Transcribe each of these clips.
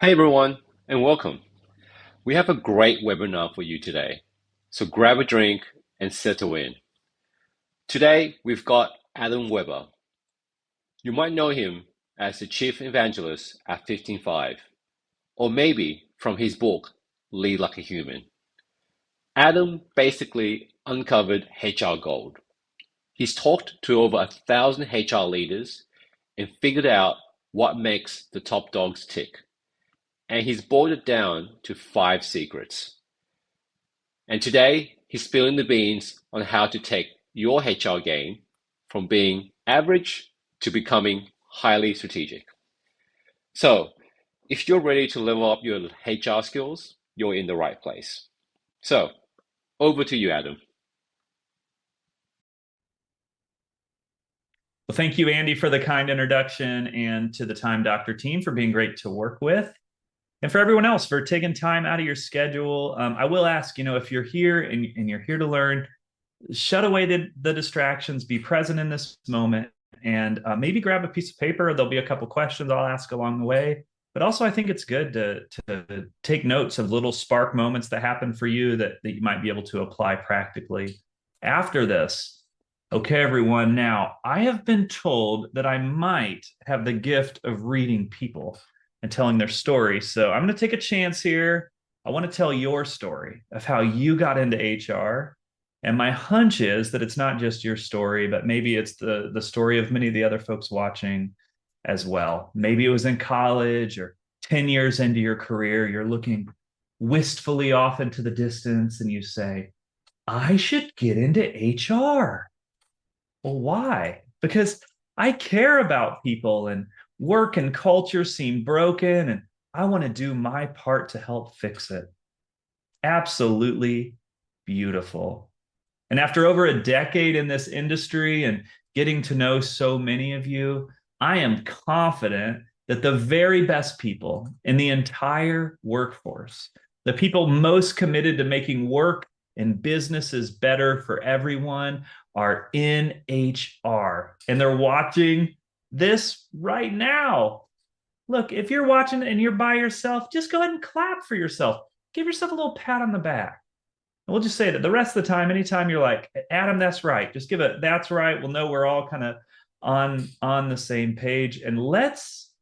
Hey everyone, and welcome. We have a great webinar for you today, so grab a drink and settle in. Today we've got Adam Weber. You might know him as the Chief Evangelist at 15.5, or maybe from his book, Lead Like a Human. Adam basically uncovered HR gold. He's talked to over 1,000 HR leaders and figured out what makes the top dogs tick. And he's boiled it down to 5 secrets. And today, he's spilling the beans on how to take your HR game from being average to becoming highly strategic. So, if you're ready to level up your HR skills, you're in the right place. So, over to you, Adam. Well, thank you, Andy, for the kind introduction, and to the Time Doctor team for being great to work with, and for everyone else for taking time out of your schedule. I will ask, if you're here and you're here to learn, shut away the distractions, be present in this moment, and maybe grab a piece of paper. There'll be a couple questions I'll ask along the way. But also, I think it's good to take notes of little spark moments that happen for you that you might be able to apply practically after this. Okay, everyone. Now, I have been told that I might have the gift of reading people and telling their story. So I'm going to take a chance here. I want to tell your story of how you got into HR. And my hunch is that it's not just your story, but maybe it's the story of many of the other folks watching as well. Maybe it was in college or 10 years into your career. You're looking wistfully off into the distance and you say, I should get into HR. Well, why? Because I care about people, and work and culture seem broken, and I want to do my part to help fix it. Absolutely beautiful. And after over a decade in this industry and getting to know so many of you, I am confident that the very best people in the entire workforce, the people most committed to making work and businesses better for everyone, are in HR, and they're watching this right now. Look, if you're watching and you're by yourself, just go ahead and clap for yourself. Give yourself a little pat on the back. And we'll just say that the rest of the time, anytime you're like, Adam, that's right, just give it, that's right. We'll know we're all kind of on the same page. And let's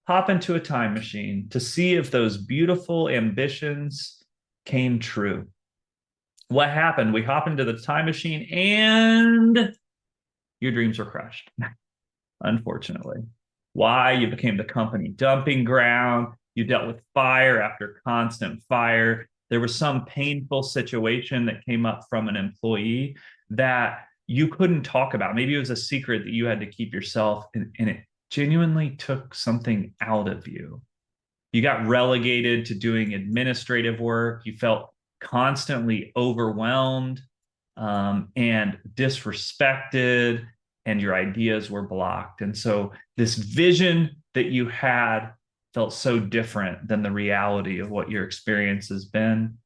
hop into a time machine to see if those beautiful ambitions came true. What happened? We hop into the time machine and your dreams were crushed, unfortunately. Why? You became the company dumping ground. You dealt with fire after constant fire. There was some painful situation that came up from an employee that you couldn't talk about. Maybe it was a secret that you had to keep yourself, and it genuinely took something out of you. You got relegated to doing administrative work. You felt constantly overwhelmed and disrespected, and your ideas were blocked. And so this vision that you had felt so different than the reality of what your experience has been.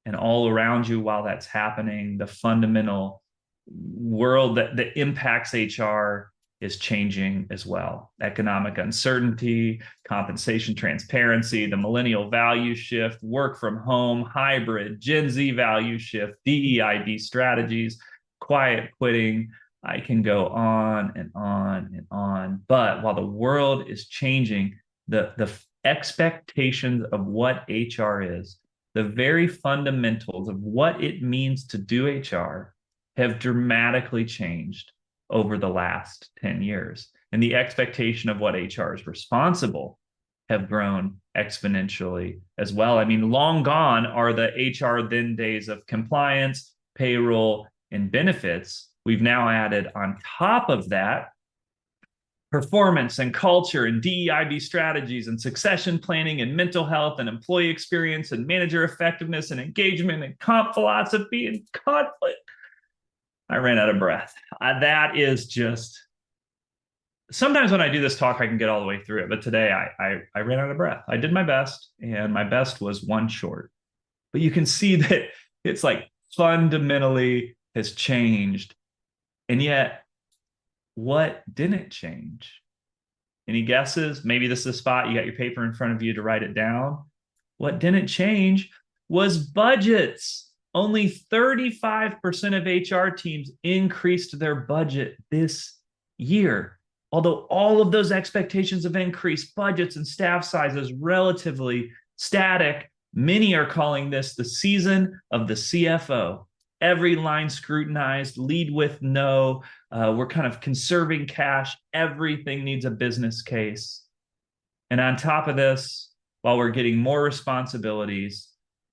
And all around you, while that's happening, the fundamental world that impacts HR is changing as well. Economic uncertainty, compensation transparency, the millennial value shift, work from home, hybrid, Gen Z value shift, DEIB strategies, quiet quitting. I can go on and on and on. But while the world is changing, the expectations of what HR is, the very fundamentals of what it means to do HR have dramatically changed over the last 10 years. And the expectation of what HR is responsible have grown exponentially as well. I mean, long gone are the HR then days of compliance, payroll, and benefits. We've now added on top of that performance and culture and DEIB strategies and succession planning and mental health and employee experience and manager effectiveness and engagement and comp philosophy and conflict. I ran out of breath. That is just, sometimes when I do this talk, I can get all the way through it. But today I ran out of breath. I did my best, and my best was one short. But you can see that it's like fundamentally has changed. And yet, what didn't change? Any guesses? Maybe this is a spot you got your paper in front of you to write it down. What didn't change was budgets. Only 35% of HR teams increased their budget this year. Although all of those expectations of increased budgets and staff sizes relatively static, many are calling this the season of the CFO. Every line scrutinized, lead with no. We're kind of conserving cash. Everything needs a business case. And on top of this, while we're getting more responsibilities,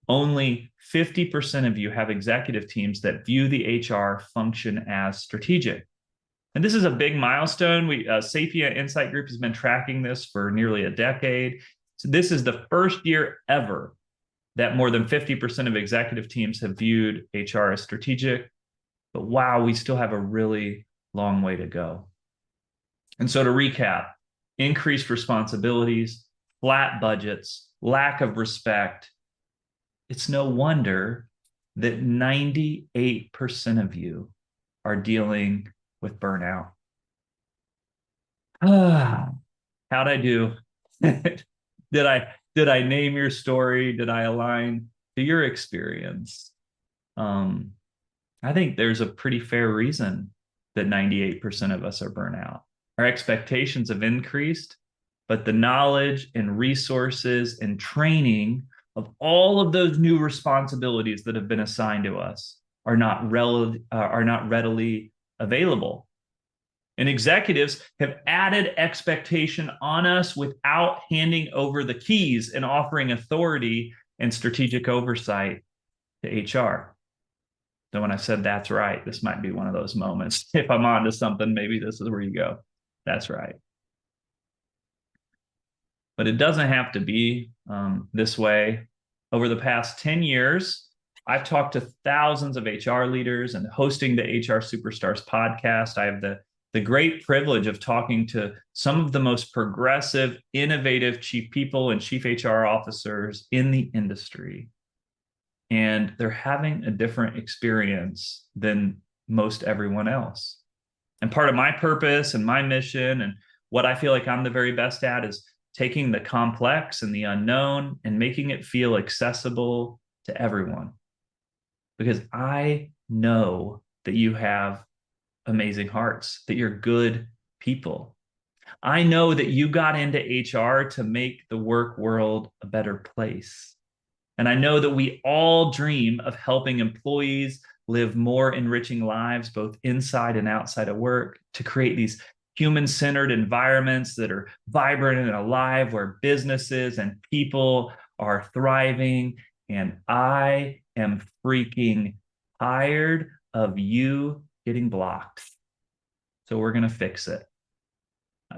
only 50% of you have executive teams that view the HR function as strategic. And this is a big milestone. Sapient Insight Group has been tracking this for nearly a decade. So this is the first year ever that more than 50% of executive teams have viewed HR as strategic. But wow, we still have a really long way to go. And so to recap, increased responsibilities, flat budgets, lack of respect. It's no wonder that 98% of you are dealing with burnout. How'd I do? did I name your story? Did I align to your experience? I think there's a pretty fair reason that 98% of us are burnout. Our expectations have increased, but the knowledge and resources and training of all of those new responsibilities that have been assigned to us are not readily available. And executives have added expectation on us without handing over the keys and offering authority and strategic oversight to HR. So when I said that's right, this might be one of those moments. If I'm onto something, maybe this is where you go. That's right. But it doesn't have to be this way. Over the past 10 years, I've talked to thousands of HR leaders, and hosting the HR Superstars podcast, I have the great privilege of talking to some of the most progressive, innovative chief people and chief HR officers in the industry. And they're having a different experience than most everyone else. And part of my purpose and my mission and what I feel like I'm the very best at is taking the complex and the unknown and making it feel accessible to everyone. Because I know that you have amazing hearts, that you're good people. I know that you got into HR to make the work world a better place. And I know that we all dream of helping employees live more enriching lives, both inside and outside of work, to create these human-centered environments that are vibrant and alive, where businesses and people are thriving. And I am freaking tired of you getting blocked. So we're going to fix it.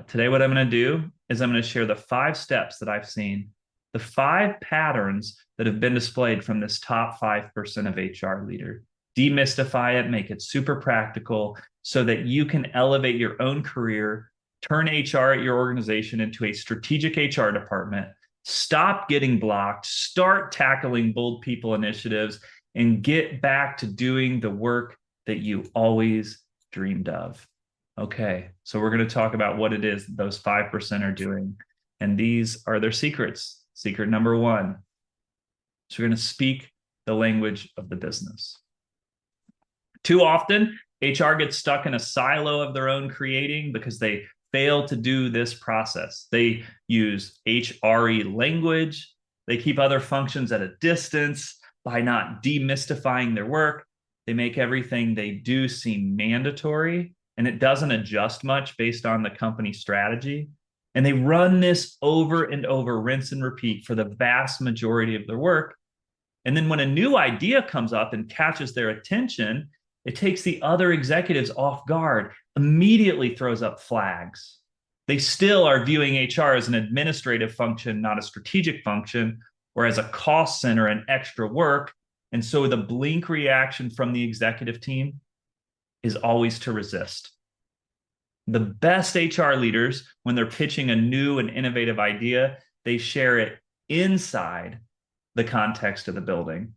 Today, what I'm going to do is I'm going to share the 5 steps that I've seen, the 5 patterns that have been displayed from this top 5% of HR leader. Demystify it, make it super practical so that you can elevate your own career, turn HR at your organization into a strategic HR department, stop getting blocked, start tackling bold people initiatives, and get back to doing the work that you always dreamed of. Okay, so we're going to talk about what it is those 5% are doing. And these are their secrets. Secret number 1. So we're going to speak the language of the business. Too often, HR gets stuck in a silo of their own creating because they fail to do this process. They use HRE language. They keep other functions at a distance by not demystifying their work. They make everything they do seem mandatory, and it doesn't adjust much based on the company strategy. And they run this over and over, rinse and repeat for the vast majority of their work. And then when a new idea comes up and catches their attention, it takes the other executives off guard, immediately throws up flags. They still are viewing HR as an administrative function, not a strategic function, or as a cost center and extra work. And so the blink reaction from the executive team is always to resist. The best HR leaders, when they're pitching a new and innovative idea, they share it inside the context of the building,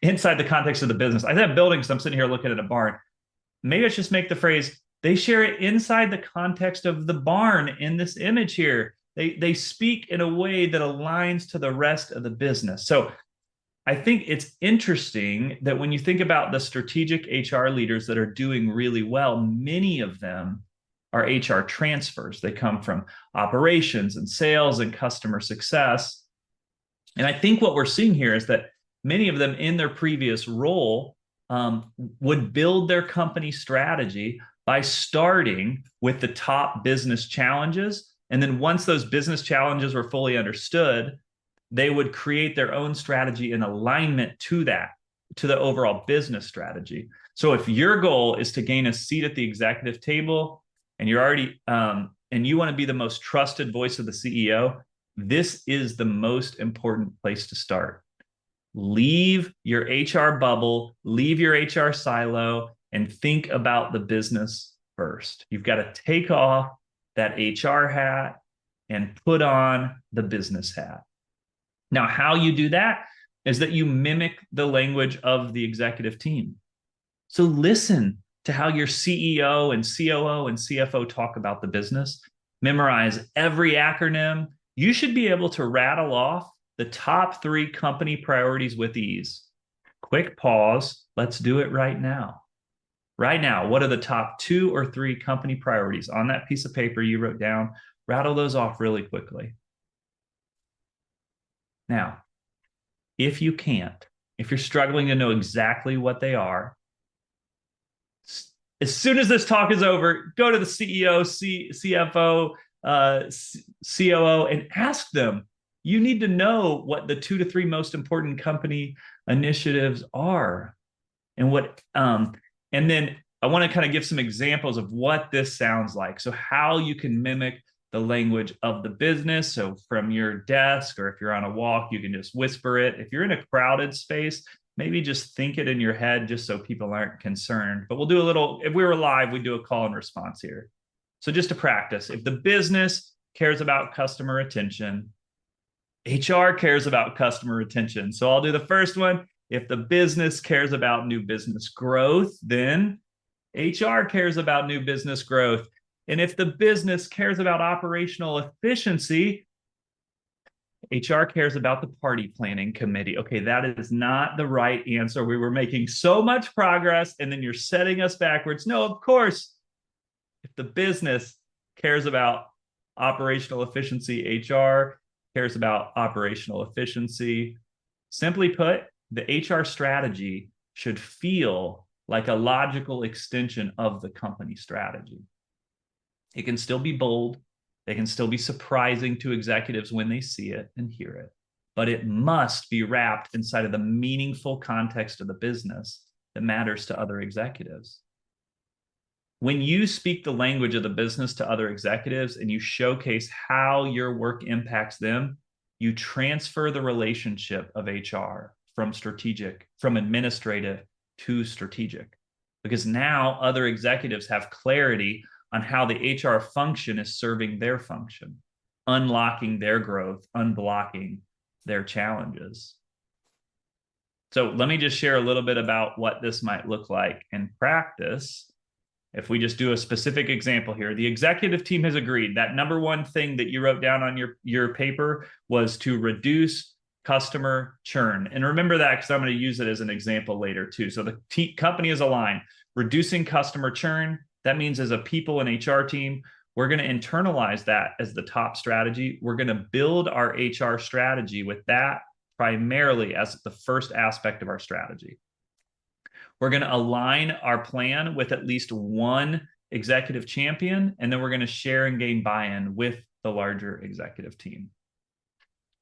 inside the context of the business. I said building because I'm sitting here looking at a barn. Maybe I should just make the phrase They share it inside the context of the barn in this image here. They speak in a way that aligns to the rest of the business. So I think it's interesting that when you think about the strategic HR leaders that are doing really well, many of them are HR transfers. They come from operations and sales and customer success. And I think what we're seeing here is that many of them in their previous role would build their company strategy by starting with the top business challenges. And then once those business challenges were fully understood, they would create their own strategy in alignment to that, to the overall business strategy. So if your goal is to gain a seat at the executive table and you're already and you want to be the most trusted voice of the CEO, this is the most important place to start. Leave your HR bubble, leave your HR silo, and think about the business first. You've got to take off that HR hat and put on the business hat. Now, how you do that is that you mimic the language of the executive team. So listen to how your CEO and COO and CFO talk about the business. Memorize every acronym. You should be able to rattle off the top 3 company priorities with ease. Quick pause. Let's do it right now. Right now, what are the top 2 or 3 company priorities on that piece of paper you wrote down? Rattle those off really quickly. Now, if you can't, if you're struggling to know exactly what they are, as soon as this talk is over, go to the CEO, CFO, COO, and ask them. You need to know what the 2 to 3 most important company initiatives are, and and then I want to kind of give some examples of what this sounds like. So how you can mimic the language of the business. So from your desk, or if you're on a walk, you can just whisper it. If you're in a crowded space, maybe just think it in your head just so people aren't concerned. But we'll do a little, if we were live, we'd do a call and response here. So just to practice, if the business cares about customer retention, HR cares about customer retention. So I'll do the first one. If the business cares about new business growth, then HR cares about new business growth. And if the business cares about operational efficiency, HR cares about the party planning committee. Okay, that is not the right answer. We were making so much progress, and then you're setting us backwards. No, of course, if the business cares about operational efficiency, HR cares about operational efficiency. Simply put, the HR strategy should feel like a logical extension of the company strategy. It can still be bold. They can still be surprising to executives when they see it and hear it, but it must be wrapped inside of the meaningful context of the business that matters to other executives. When you speak the language of the business to other executives and you showcase how your work impacts them, you transfer the relationship of HR from strategic, from administrative to strategic, because now other executives have clarity on how the HR function is serving their function, unlocking their growth, unblocking their challenges. So let me just share a little bit about what this might look like in practice. If we just do a specific example here, the executive team has agreed that number 1 thing that you wrote down on your paper was to reduce customer churn. And remember that, because I'm going to use it as an example later too. So the company is aligned. Reducing customer churn, that means as a people and HR team, we're going to internalize that as the top strategy. We're going to build our HR strategy with that primarily as the first aspect of our strategy. We're going to align our plan with at least one executive champion, and then we're going to share and gain buy-in with the larger executive team.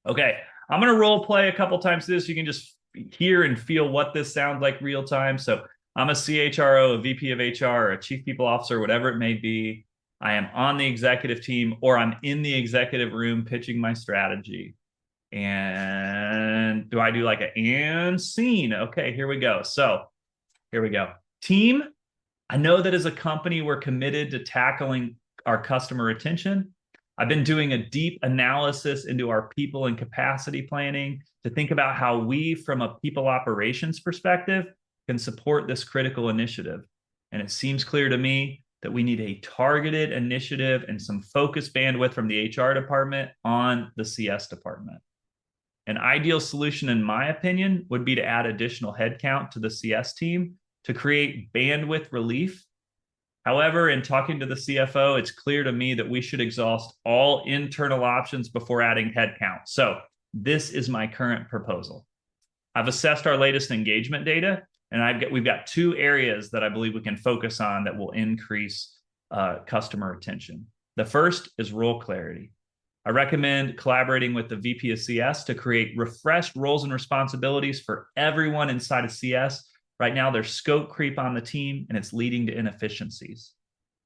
Okay, I'm going to role play a couple times this. You can just hear and feel what this sounds like real time. So I'm a CHRO, a VP of HR, or a chief people officer, whatever it may be. I am on the executive team, or I'm in the executive room pitching my strategy. And do I do like an and scene? Okay, here we go. So here we go. Team, I know that as a company, we're committed to tackling our customer retention. I've been doing a deep analysis into our people and capacity planning to think about how we, from a people operations perspective, can support this critical initiative. And it seems clear to me that we need a targeted initiative and some focus bandwidth from the HR department on the CS department. An ideal solution, in my opinion, would be to add additional headcount to the CS team to create bandwidth relief. However, in talking to the CFO, it's clear to me that we should exhaust all internal options before adding headcount. So this is my current proposal. I've assessed our latest engagement data, and we've got two areas that I believe we can focus on that will increase customer retention. The first is role clarity. I recommend collaborating with the VP of CS to create refreshed roles and responsibilities for everyone inside of CS. Right now, there's scope creep on the team, and it's leading to inefficiencies.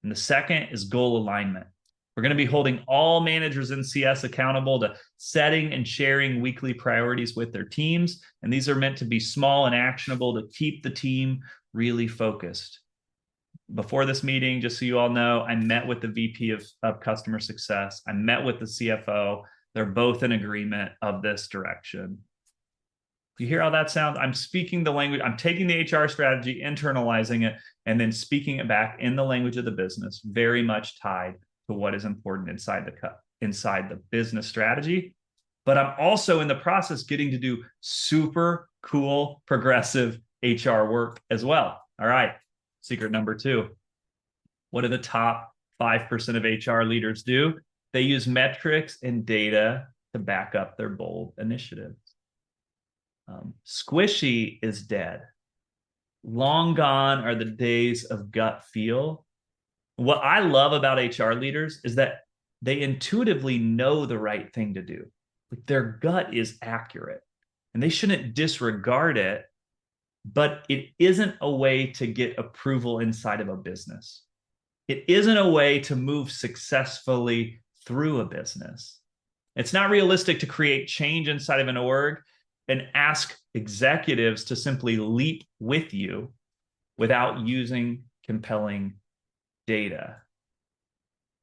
And the second is goal alignment. We're going to be holding all managers in CS accountable to setting and sharing weekly priorities with their teams. And these are meant to be small and actionable to keep the team really focused. Before this meeting, just so you all know, I met with the VP of customer success. I met with the CFO. They're both in agreement of this direction. You hear how that sounds? I'm speaking the language. I'm taking the HR strategy, internalizing it, and then speaking it back in the language of the business, very much tied to what is important inside the business strategy. But I'm also in the process getting to do super cool, progressive HR work as well. All right. Secret number 2. What do the top 5% of HR leaders do? They use metrics and data to back up their bold initiatives. Squishy is dead. Long gone are the days of gut feel. What I love about HR leaders is that they intuitively know the right thing to do. Like, their gut is accurate, and they shouldn't disregard it, but it isn't a way to get approval inside of a business. It isn't a way to move successfully through a business. It's not realistic to create change inside of an org and ask executives to simply leap with you without using compelling data.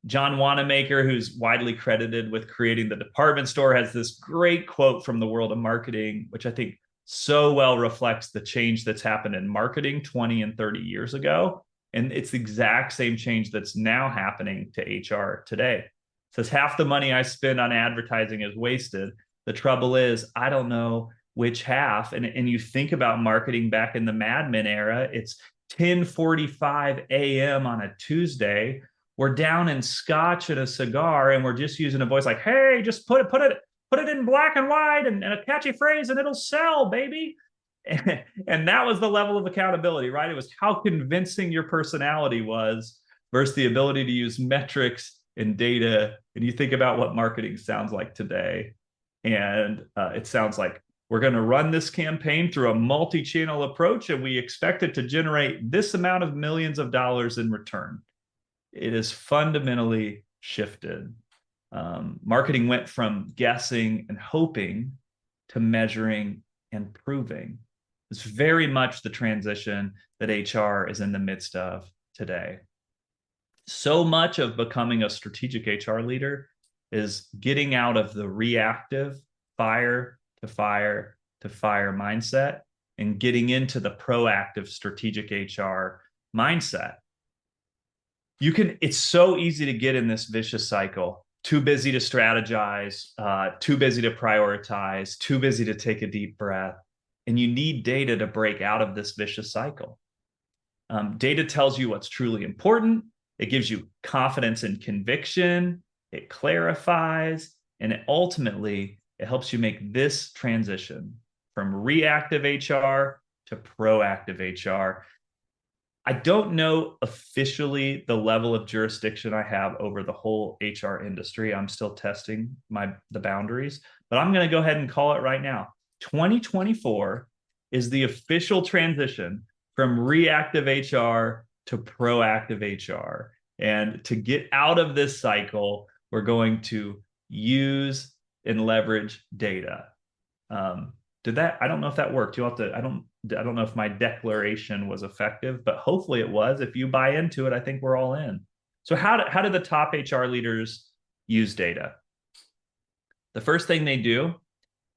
John Wanamaker, who's widely credited with creating the department store, has this great quote from the world of marketing, which I think so well reflects the change that's happened in marketing 20 and 30 years ago. And it's the exact same change that's now happening to HR today. It says, half the money I spend on advertising is wasted. The trouble is, I don't know which half. And you think about marketing back in the Mad Men era, it's 10:45 a.m. on a Tuesday. We're down in scotch and a cigar, and we're just using a voice like, hey, just put it in black and white and a catchy phrase, and it'll sell, baby. And that was the level of accountability, right? It was how convincing your personality was versus the ability to use metrics and data. And you think about what marketing sounds like today. And it sounds like, we're going to run this campaign through a multi-channel approach, and we expect it to generate this amount of millions of dollars in return. It is fundamentally shifted. Marketing went from guessing and hoping to measuring and proving. It's very much the transition that HR is in the midst of today. So much of becoming a strategic HR leader is getting out of the reactive fire to fire to fire mindset and getting into the proactive strategic HR mindset. It's so easy to get in this vicious cycle. Too busy to strategize, too busy to prioritize, too busy to take a deep breath. And you need data to break out of this vicious cycle. Data tells you what's truly important. It gives you confidence and conviction. It clarifies, and it helps you make this transition from reactive HR to proactive HR. I don't know officially the level of jurisdiction I have over the whole HR industry. I'm still testing the boundaries, but I'm going to go ahead and call it right now. 2024 is the official transition from reactive HR to proactive HR. And to get out of this cycle, we're going to use and leverage data. I don't know if that worked. I don't know if my declaration was effective, but hopefully it was. If you buy into it, I think we're all in. So how do the top HR leaders use data? The first thing they do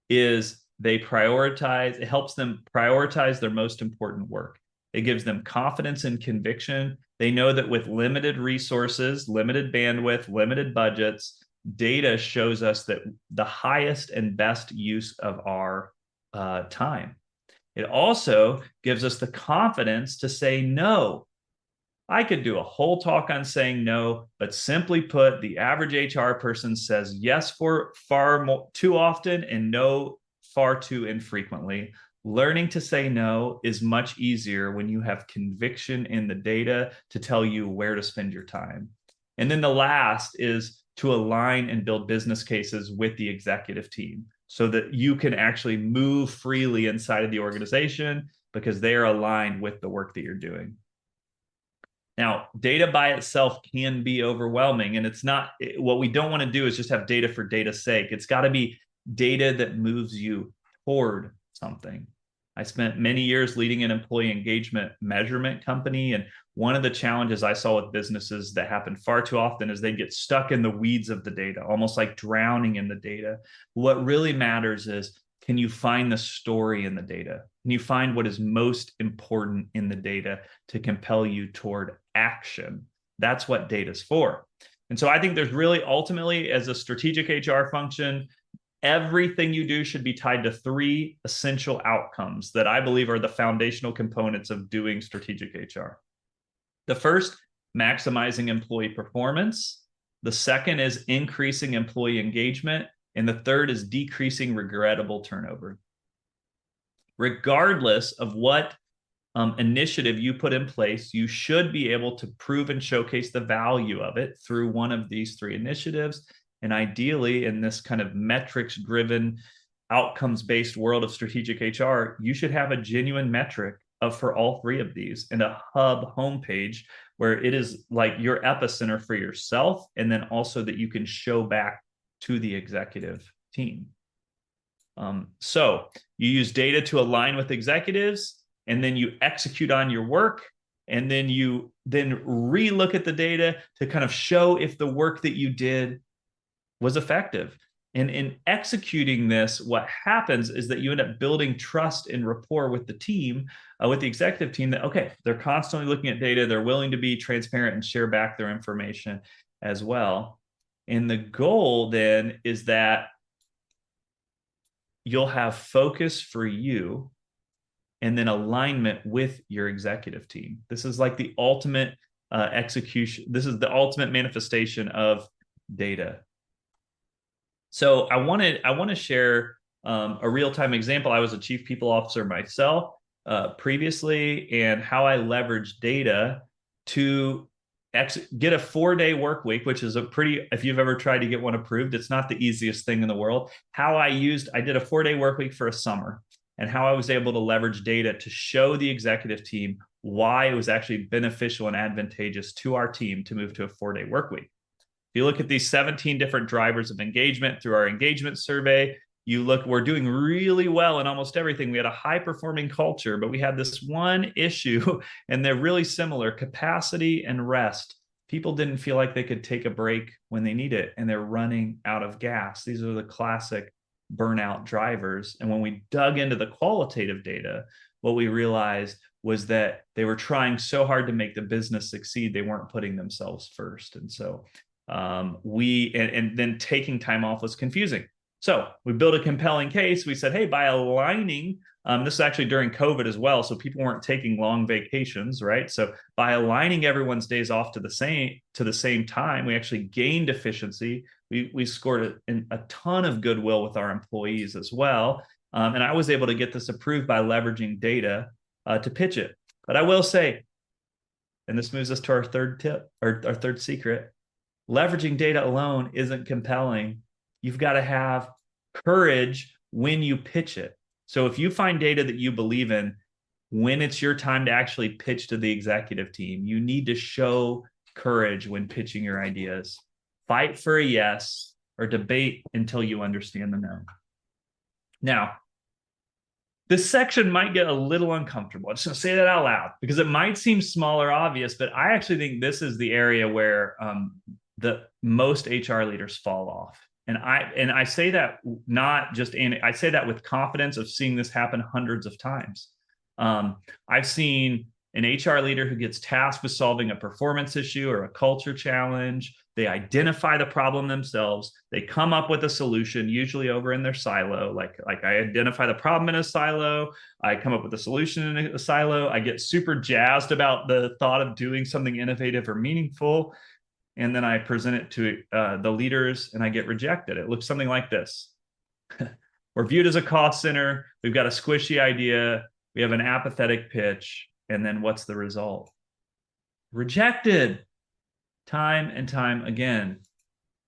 is they prioritize. It helps them prioritize their most important work. It gives them confidence and conviction. They know that with limited resources, limited bandwidth, limited budgets, data shows us that the highest and best use of our time. It also gives us the confidence to say no. I could do a whole talk on saying no, but simply put, the average HR person says yes for far more, too often and no far too infrequently. Learning to say no is much easier when you have conviction in the data to tell you where to spend your time. And then the last is to align and build business cases with the executive team so that you can actually move freely inside of the organization because they are aligned with the work that you're doing. Now, data by itself can be overwhelming, and it's not what we don't want to do is just have data for data's sake. It's got to be data that moves you toward something. I spent many years leading an employee engagement measurement company, and one of the challenges I saw with businesses that happen far too often is they get stuck in the weeds of the data, almost like drowning in the data. What really matters is, can you find the story in the data? Can you find what is most important in the data to compel you toward action? That's what data is for. And so I think there's really ultimately, as a strategic HR function, everything you do should be tied to three essential outcomes that I believe are the foundational components of doing strategic HR. The first, maximizing employee performance. The second is increasing employee engagement. And the third is decreasing regrettable turnover. Regardless of what initiative you put in place, you should be able to prove and showcase the value of it through one of these three initiatives. And ideally, in this kind of metrics-driven, outcomes-based world of strategic HR, you should have a genuine metric for all three of these and a hub homepage where it is like your epicenter for yourself, and then also that you can show back to the executive team. So you use data to align with executives, and then you execute on your work, and then you then re-look at the data to kind of show if the work that you did was effective. And in executing this, what happens is that you end up building trust and rapport with the team, with the executive team, that, okay, they're constantly looking at data, they're willing to be transparent and share back their information as well. And the goal then is that you'll have focus for you and then alignment with your executive team. This is like the ultimate execution. This is the ultimate manifestation of data. So I want to share a real-time example. I was a chief people officer myself previously, and how I leveraged data to get a 4-day work week, which is a pretty, if you've ever tried to get one approved, it's not the easiest thing in the world. I did a 4-day work week for a summer, and how I was able to leverage data to show the executive team why it was actually beneficial and advantageous to our team to move to a 4-day work week. If you look at these 17 different drivers of engagement through our engagement survey, we're doing really well in almost everything. We had a high performing culture, but we had this one issue, and they're really similar: capacity and rest. People didn't feel like they could take a break when they need it, and they're running out of gas. These are the classic burnout drivers. And when we dug into the qualitative data, what we realized was that they were trying so hard to make the business succeed, they weren't putting themselves first. And so then taking time off was confusing. So we built a compelling case. We said, hey, by aligning, this is actually during COVID as well, so people weren't taking long vacations, right? So by aligning everyone's days off to the same time, we actually gained efficiency. We scored a ton of goodwill with our employees as well. And I was able to get this approved by leveraging data to pitch it. But I will say, and this moves us to our third tip, or our third secret, leveraging data alone isn't compelling. You've got to have courage when you pitch it. So if you find data that you believe in, when it's your time to actually pitch to the executive team, you need to show courage when pitching your ideas. Fight for a yes, or debate until you understand the no. Now, this section might get a little uncomfortable. I'm just going to say that out loud because it might seem small or obvious, but I actually think this is the area where the most HR leaders fall off. And I say that not just I say that with confidence of seeing this happen hundreds of times. I've seen an HR leader who gets tasked with solving a performance issue or a culture challenge. They identify the problem themselves. They come up with a solution, usually over in their silo. Like I identify the problem in a silo. I come up with a solution in a silo. I get super jazzed about the thought of doing something innovative or meaningful. And then I present it to the leaders and I get rejected. It looks something like this. We're viewed as a cost center. We've got a squishy idea. We have an apathetic pitch. And then what's the result? Rejected time and time again.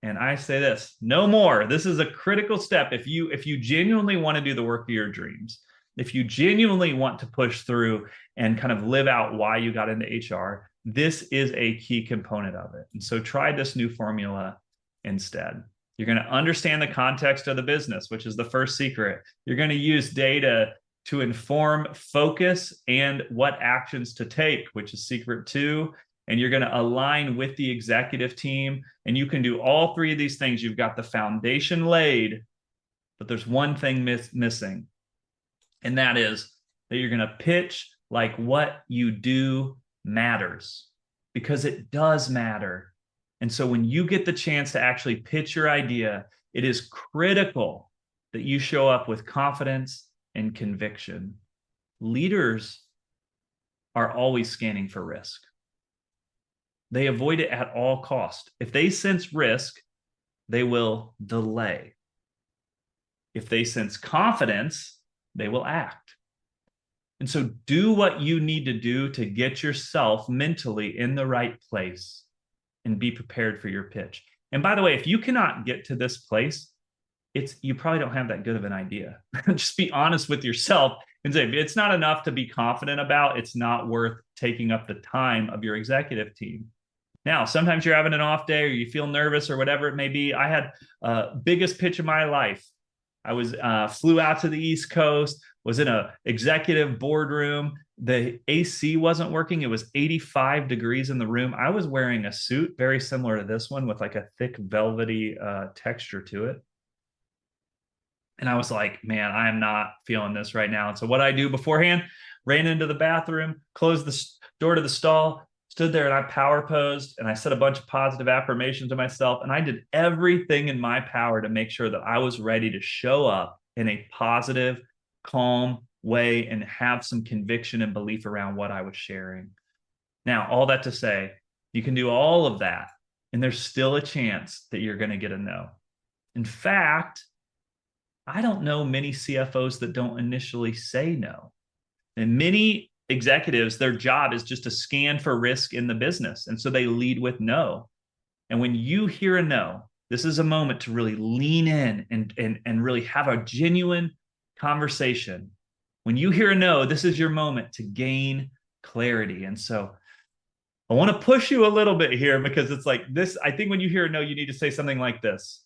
And I say this, no more. This is a critical step. If you genuinely want to do the work of your dreams, if you genuinely want to push through and kind of live out why you got into HR, this is a key component of it. And so try this new formula instead. You're going to understand the context of the business, which is the first secret. You're going to use data to inform focus and what actions to take, which is secret two. And you're going to align with the executive team. And you can do all three of these things. You've got the foundation laid, but there's one thing missing. And that is that you're going to pitch like what you do matters, because it does matter. And so when you get the chance to actually pitch your idea, it is critical that you show up with confidence and conviction. Leaders are always scanning for risk. They avoid it at all costs. If they sense risk, they will delay. If they sense confidence, they will act. And so do what you need to do to get yourself mentally in the right place and be prepared for your pitch. And by the way, if you cannot get to this place, you probably don't have that good of an idea. Just be honest with yourself and say, it's not enough to be confident about. It's not worth taking up the time of your executive team. Now, sometimes you're having an off day or you feel nervous or whatever it may be. I had biggest pitch of my life. I was flew out to the East Coast, was in a executive boardroom. The AC wasn't working. It was 85 degrees in the room. I was wearing a suit very similar to this one with like a thick velvety texture to it. And I was like, man, I am not feeling this right now. And so what I do beforehand, ran into the bathroom, closed the door to the stall, stood there and I power posed and I said a bunch of positive affirmations to myself. And I did everything in my power to make sure that I was ready to show up in a positive, calm way and have some conviction and belief around what I was sharing. Now, all that to say, you can do all of that and there's still a chance that you're going to get a no. In fact, I don't know many CFOs that don't initially say no. And many executives, their job is just to scan for risk in the business. And so they lead with no. And when you hear a no, this is a moment to really lean in and really have a genuine conversation. When you hear a no, this is your moment to gain clarity. And so I want to push you a little bit here because it's like this. I think when you hear a no, you need to say something like this.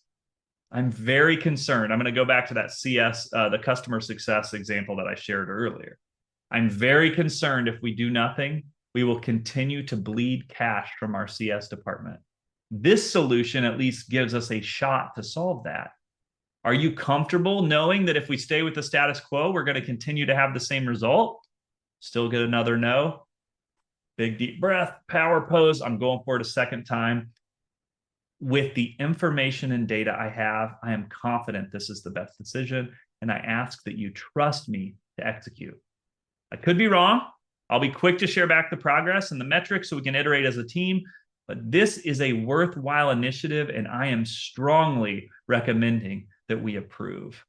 I'm very concerned. I'm going to go back to that CS, the customer success example that I shared earlier. I'm very concerned if we do nothing, we will continue to bleed cash from our CS department. This solution at least gives us a shot to solve that. Are you comfortable knowing that if we stay with the status quo, we're going to continue to have the same result? Still get another no. Big deep breath, power pose. I'm going for it a second time. With the information and data I have, I am confident this is the best decision. And I ask that you trust me to execute. I could be wrong. I'll be quick to share back the progress and the metrics so we can iterate as a team. But this is a worthwhile initiative, and I am strongly recommending that we approve.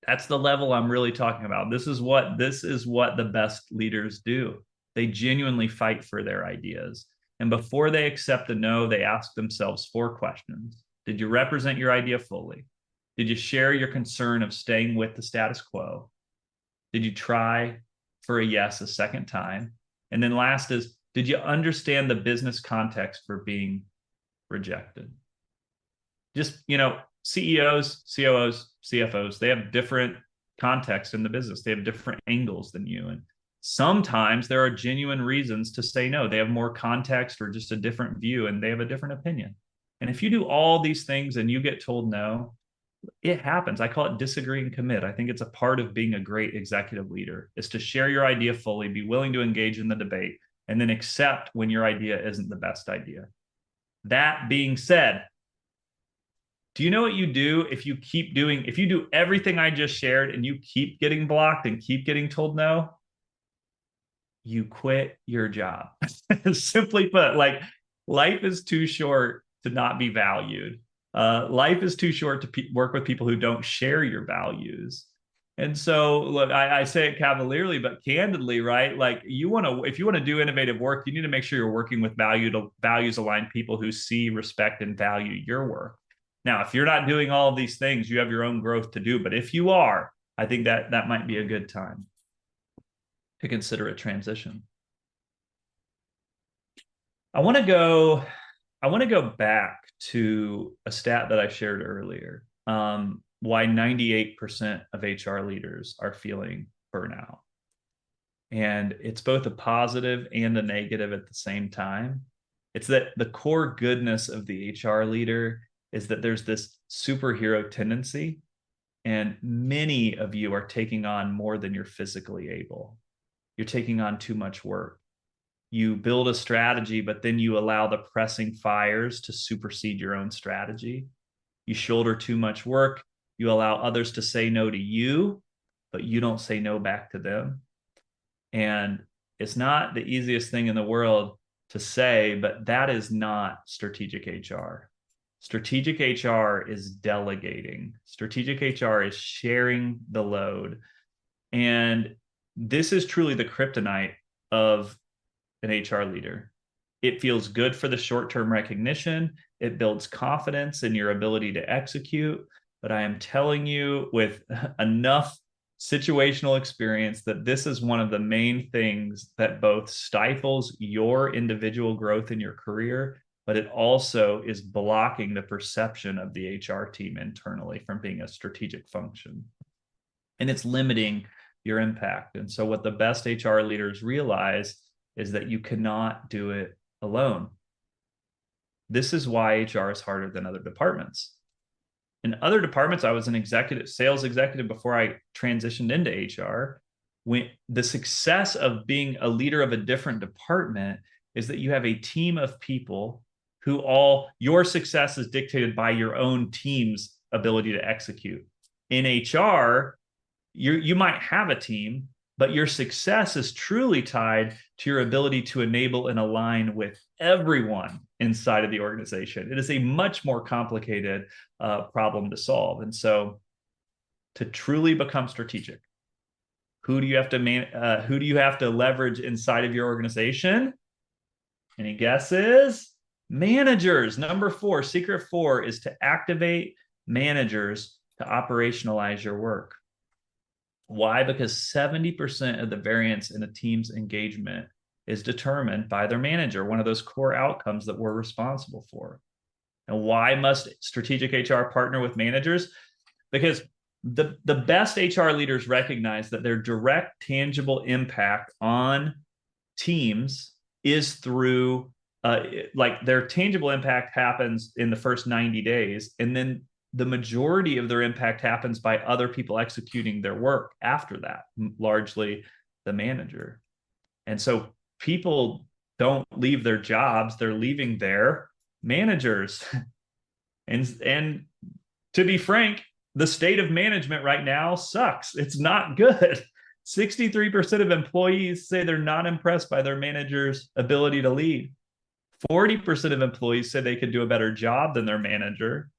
That's the level I'm really talking about. This is what the best leaders do. They genuinely fight for their ideas. And before they accept a no, they ask themselves 4 questions. Did you represent your idea fully? Did you share your concern of staying with the status quo? Did you try for a yes a second time? And then last is, did you understand the business context for being rejected? Just, CEOs, COOs, CFOs, they have different context in the business. They have different angles than you. And sometimes there are genuine reasons to say no. They have more context or just a different view and they have a different opinion. And if you do all these things and you get told no, It happens. I call it disagree and commit. I think it's a part of being a great executive leader is to share your idea fully, be willing to engage in the debate, and then accept when your idea isn't the best idea. That being said, do you know what you do if you do everything I just shared and you keep getting blocked and keep getting told no? You quit your job. Simply put, like life is too short to not be valued. Life is too short to work with people who don't share your values. And so, look, I say it cavalierly, but candidly, right? Like if you want to do innovative work, you need to make sure you're working with values aligned people who see, respect, and value your work. Now, if you're not doing all of these things, you have your own growth to do. But if you are, I think that might be a good time to consider a transition. I want to go I want to go back to a stat that I shared earlier. Why 98% of HR leaders are feeling burnout. And it's both a positive and a negative at the same time. It's that the core goodness of the HR leader is that there's this superhero tendency, and many of you are taking on more than you're physically able. You're taking on too much work. You build a strategy, but then you allow the pressing fires to supersede your own strategy. You shoulder too much work. You allow others to say no to you, but you don't say no back to them. And it's not the easiest thing in the world to say, but that is not strategic HR. Strategic HR is delegating. Strategic HR is sharing the load. And this is truly the kryptonite of an HR leader. It feels good for the short-term recognition. It builds confidence in your ability to execute. But I am telling you with enough situational experience that this is one of the main things that both stifles your individual growth in your career, but it also is blocking the perception of the HR team internally from being a strategic function. And it's limiting your impact. And so what the best HR leaders realize is that you cannot do it alone. This is why HR is harder than other departments. In other departments, I was an sales executive before I transitioned into HR. When the success of being a leader of a different department is that you have a team of people who your success is dictated by your own team's ability to execute. In HR, you might have a team, but your success is truly tied to your ability to enable and align with everyone inside of the organization. It is a much more complicated problem to solve. And so to truly become strategic, who do you have to leverage inside of your organization? Any guesses? Managers. Number 4, secret 4 is to activate managers to operationalize your work. Why? Because 70% of the variance in a team's engagement is determined by their manager, one of those core outcomes that we're responsible for. And why must strategic HR partner with managers? Because the best HR leaders recognize that their direct, tangible impact on teams is through, their tangible impact happens in the first 90 days. And then the majority of their impact happens by other people executing their work after that, largely the manager. And so people don't leave their jobs, they're leaving their managers. and to be frank, the state of management right now sucks. It's not good. 63% of employees say they're not impressed by their manager's ability to lead. 40% of employees say they could do a better job than their manager.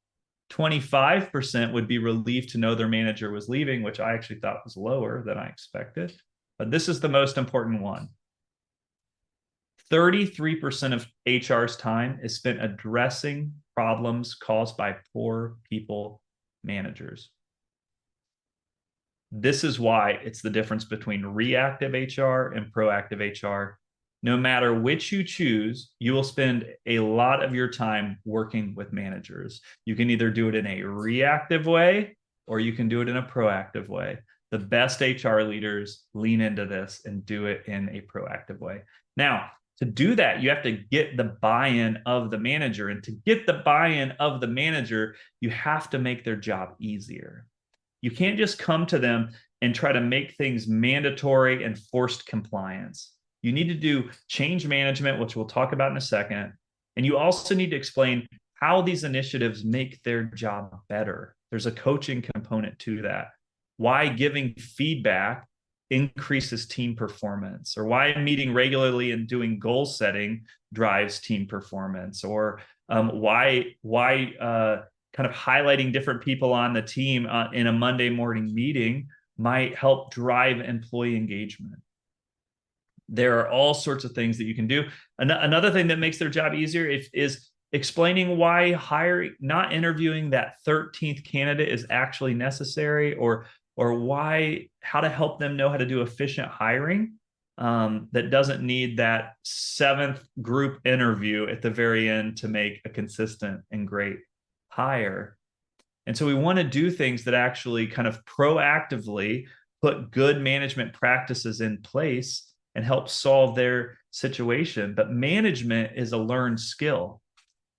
25% would be relieved to know their manager was leaving, which I actually thought was lower than I expected. But this is the most important one. 33% of HR's time is spent addressing problems caused by poor people managers. This is why it's the difference between reactive HR and proactive HR. No matter which you choose, you will spend a lot of your time working with managers. You can either do it in a reactive way or you can do it in a proactive way. The best HR leaders lean into this and do it in a proactive way. Now, To do that, you have to get the buy-in of the manager. And to get the buy-in of the manager, you have to make their job easier. You can't just come to them and try to make things mandatory and forced compliance. You need to do change management, which we'll talk about in a second. And you also need to explain how these initiatives make their job better. There's a coaching component to that. Why giving feedback increases team performance, or why meeting regularly and doing goal setting drives team performance, or why kind of highlighting different people on the team in a Monday morning meeting might help drive employee engagement. There are all sorts of things that you can do. Another thing that makes their job easier is explaining why not interviewing that 13th candidate is actually necessary, or how to help them know how to do efficient hiring that doesn't need that 7th group interview at the very end to make a consistent and great hire. And so we want to do things that actually kind of proactively put good management practices in place and help solve their situation. But management is a learned skill.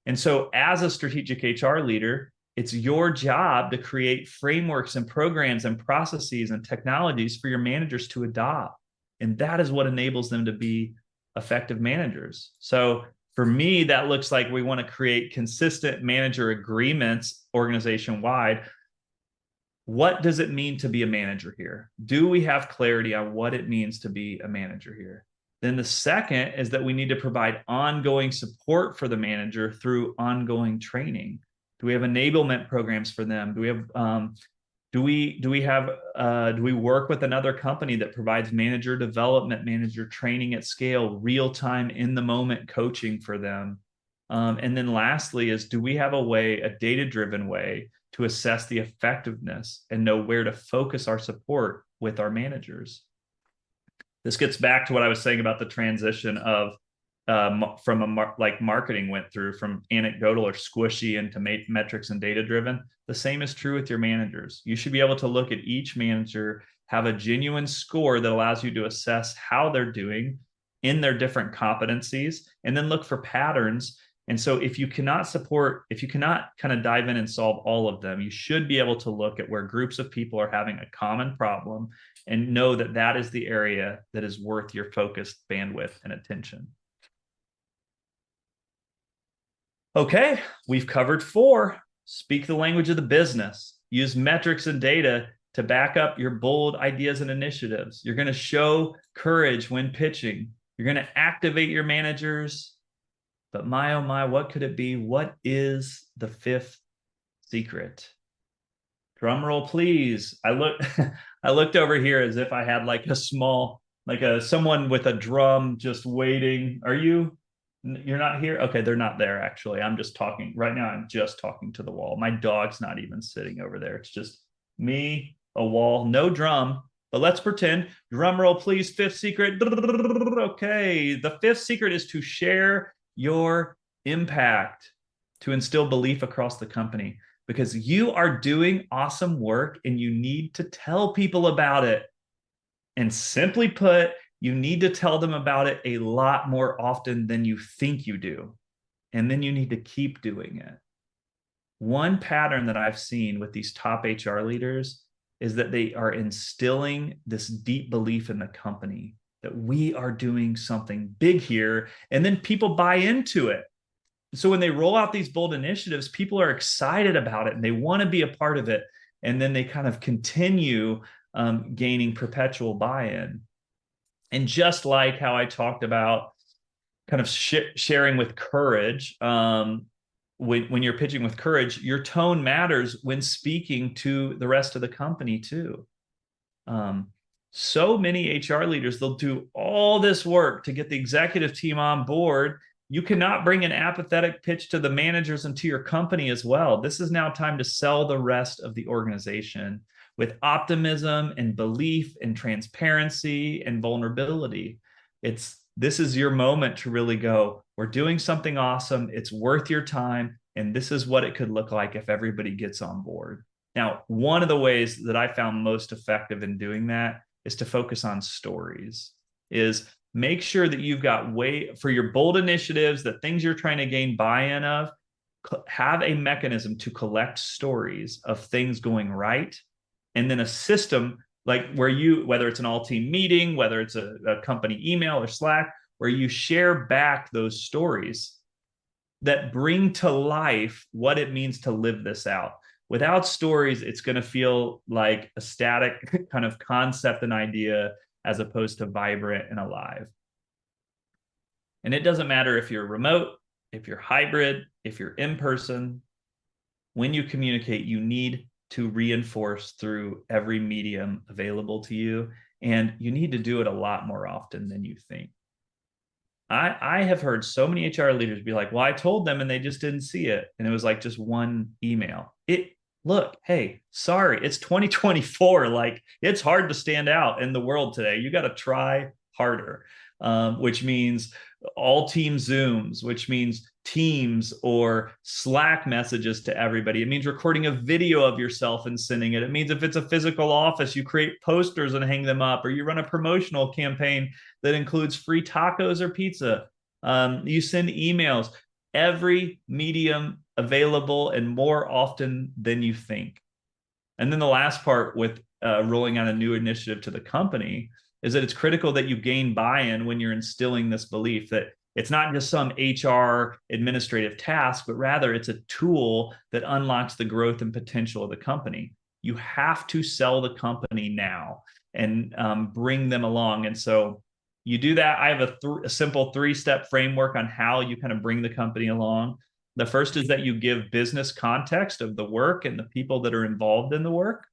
And so as a strategic HR leader, it's your job to create frameworks and programs and processes and technologies for your managers to adopt. And that is what enables them to be effective managers. So for me, that looks like we want to create consistent manager agreements organization-wide. What does it mean to be a manager here? Do we have clarity on what it means to be a manager here? Then the second is that we need to provide ongoing support for the manager through ongoing training. Do we have enablement programs for them? Do we work with another company that provides manager development, manager training at scale, real-time, in-the-moment coaching for them? And then lastly is, do we have a data-driven way to assess the effectiveness and know where to focus our support with our managers? This gets back to what I was saying about the transition of like marketing went through from anecdotal or squishy into metrics and data driven. The same is true with your managers. You should be able to look at each manager, have a genuine score that allows you to assess how they're doing in their different competencies, and then look for patterns. And so if you cannot kind of dive in and solve all of them, you should be able to look at where groups of people are having a common problem and know that that is the area that is worth your focused bandwidth and attention. Okay, we've covered 4. Speak the language of the business. Use metrics and data to back up your bold ideas and initiatives. You're going to show courage when pitching. You're going to activate your managers. But my, oh my, what could it be? What is the 5th secret? Drum roll, please. I looked over here as if I had like someone with a drum just waiting. You're not here? Okay, they're not there actually. I'm just talking right now. I'm just talking to the wall. My dog's not even sitting over there. It's just me, a wall, no drum. But let's pretend. Drum roll, please. 5th secret. Okay, the 5th secret is to share your impact, to instill belief across the company, because you are doing awesome work and you need to tell people about it. And simply put, you need to tell them about it a lot more often than you think you do. And then you need to keep doing it. One pattern that I've seen with these top HR leaders is that they are instilling this deep belief in the company that we are doing something big here, and then people buy into it. So when they roll out these bold initiatives, people are excited about it and they want to be a part of it. And then they kind of continue gaining perpetual buy-in. And just like how I talked about kind of sharing with courage, when you're pitching with courage, your tone matters when speaking to the rest of the company too. So many HR leaders, they'll do all this work to get the executive team on board. You cannot bring an apathetic pitch to the managers and to your company as well. This is now time to sell the rest of the organization with optimism and belief and transparency and vulnerability. This is your moment to really go, we're doing something awesome. It's worth your time. And this is what it could look like if everybody gets on board. Now, one of the ways that I found most effective in doing that is to focus on stories. Is make sure that you've got way for your bold initiatives, the things you're trying to gain buy-in of, have a mechanism to collect stories of things going right, and then a system like where you, whether it's an all team meeting, whether it's a company email or Slack, where you share back those stories that bring to life what it means to live this out. Without stories, it's going to feel like a static kind of concept and idea as opposed to vibrant and alive. And it doesn't matter if you're remote, if you're hybrid, if you're in person, when you communicate, you need to reinforce through every medium available to you. And you need to do it a lot more often than you think. I have heard so many HR leaders be like, well, I told them and they just didn't see it. And it was like just one email. Look, hey, sorry, it's 2024. Like, it's hard to stand out in the world today. You got to try harder, which means all team Zooms, which means Teams or Slack messages to everybody. It means recording a video of yourself and sending it. It means if it's a physical office, you create posters and hang them up, or you run a promotional campaign that includes free tacos or pizza. You send emails. Every medium available and more often than you think. And then the last part with rolling out a new initiative to the company is that it's critical that you gain buy-in when you're instilling this belief that it's not just some HR administrative task, but rather it's a tool that unlocks the growth and potential of the company. You have to sell the company now and bring them along. And so you do that. I have a simple 3-step framework on how you kind of bring the company along. The first is that you give business context of the work and the people that are involved in the work.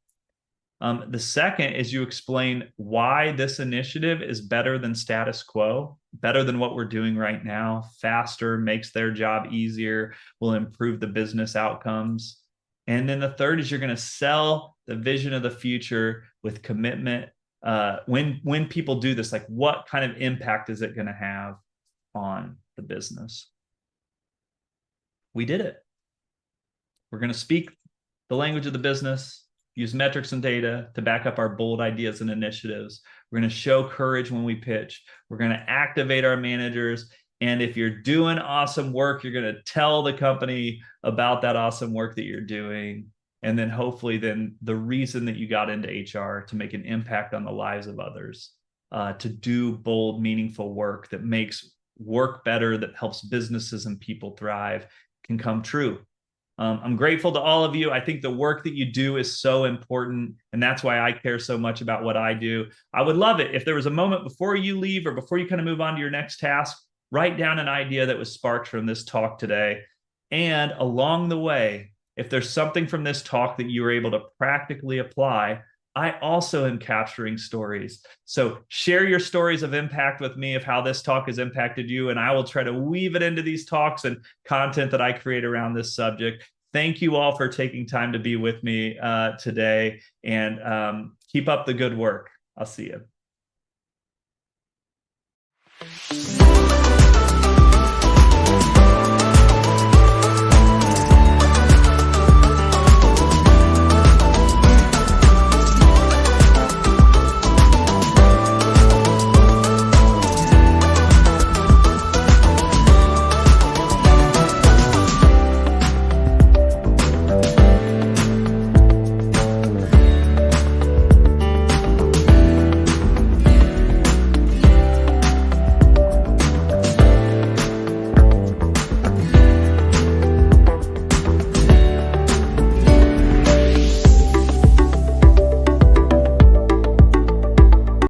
The second is you explain why this initiative is better than status quo, better than what we're doing right now, faster, makes their job easier, will improve the business outcomes. And then the third is you're going to sell the vision of the future with commitment. When people do this, like, what kind of impact is it going to have on the business? We did it. We're going to speak the language of the business, use metrics and data to back up our bold ideas and initiatives. We're going to show courage when we pitch. We're going to activate our managers. And if you're doing awesome work, you're going to tell the company about that awesome work that you're doing. And then hopefully then the reason that you got into HR to make an impact on the lives of others, to do bold, meaningful work that makes work better, that helps businesses and people thrive, can come true. I'm grateful to all of you. I think the work that you do is so important, and that's why I care so much about what I do. I would love it if there was a moment before you leave or before you kind of move on to your next task, write down an idea that was sparked from this talk today. And along the way, if there's something from this talk that you were able to practically apply, I also am capturing stories. So share your stories of impact with me of how this talk has impacted you, and I will try to weave it into these talks and content that I create around this subject. Thank you all for taking time to be with me today, and keep up the good work. I'll see you.